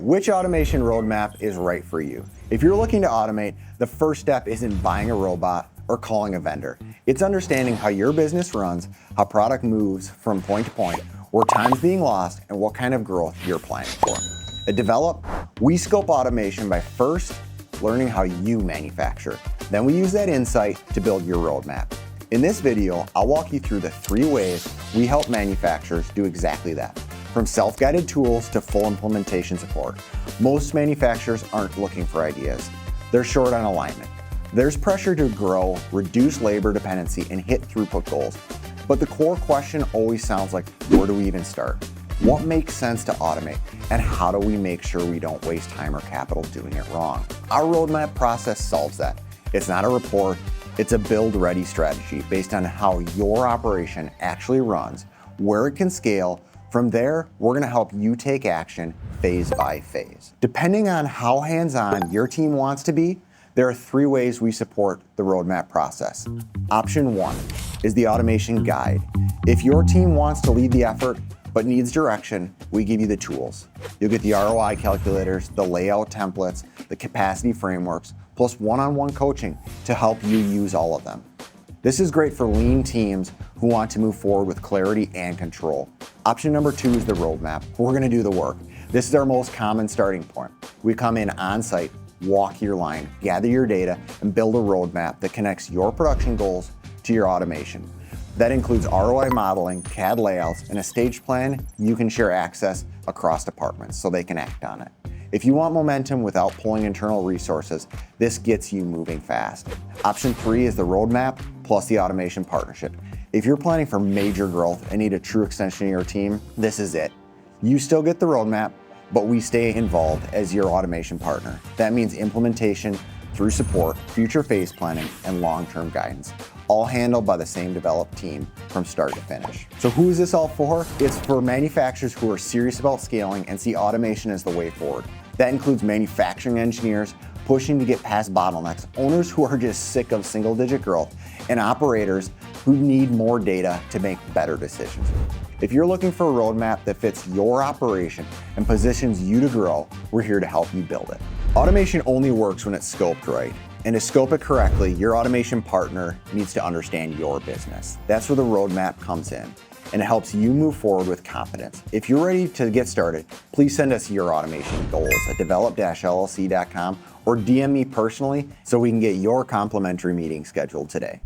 which automation roadmap is right for you? If you're looking to automate, the first step isn't buying a robot or calling a vendor. It's understanding how your business runs, how product moves from point to point, where time's being lost, and what kind of growth you're planning for. At Develop, we scope automation by first learning how you manufacture. Then we use that insight to build your roadmap. In this video, I'll walk you through the 3 ways we help manufacturers do exactly that. From self-guided tools to full implementation support. Most manufacturers aren't looking for ideas. They're short on alignment. There's pressure to grow, reduce labor dependency, and hit throughput goals. But the core question always sounds like, where do we even start? What makes sense to automate? And how do we make sure we don't waste time or capital doing it wrong? Our roadmap process solves that. It's not a report, it's a build-ready strategy based on how your operation actually runs, where it can scale. From there, we're gonna help you take action phase by phase. Depending on how hands-on your team wants to be, there are 3 ways we support the roadmap process. Option 1 is the automation guide. If your team wants to lead the effort but needs direction, we give you the tools. You'll get the ROI calculators, the layout templates, the capacity frameworks, plus one-on-one coaching to help you use all of them. This is great for lean teams who want to move forward with clarity and control. Option number 2 is the roadmap. We're gonna do the work. This is our most common starting point. We come in on-site, walk your line, gather your data, and build a roadmap that connects your production goals to your automation. That includes ROI modeling, CAD layouts, and a stage plan you can share access across departments so they can act on it. If you want momentum without pulling internal resources, this gets you moving fast. Option 3 is the roadmap plus the automation partnership. If you're planning for major growth and need a true extension of your team, this is it. You still get the roadmap, but we stay involved as your automation partner. That means implementation through support, future phase planning, and long-term guidance, all handled by the same developed team from start to finish. So who is this all for? It's for manufacturers who are serious about scaling and see automation as the way forward. That includes manufacturing engineers pushing to get past bottlenecks, owners who are just sick of single-digit growth, and operators who need more data to make better decisions. If you're looking for a roadmap that fits your operation and positions you to grow, we're here to help you build it. Automation only works when it's scoped right. And to scope it correctly, your automation partner needs to understand your business. That's where the roadmap comes in, and it helps you move forward with confidence. If you're ready to get started, please send us your automation goals at develop-llc.com or DM me personally so we can get your complimentary meeting scheduled today.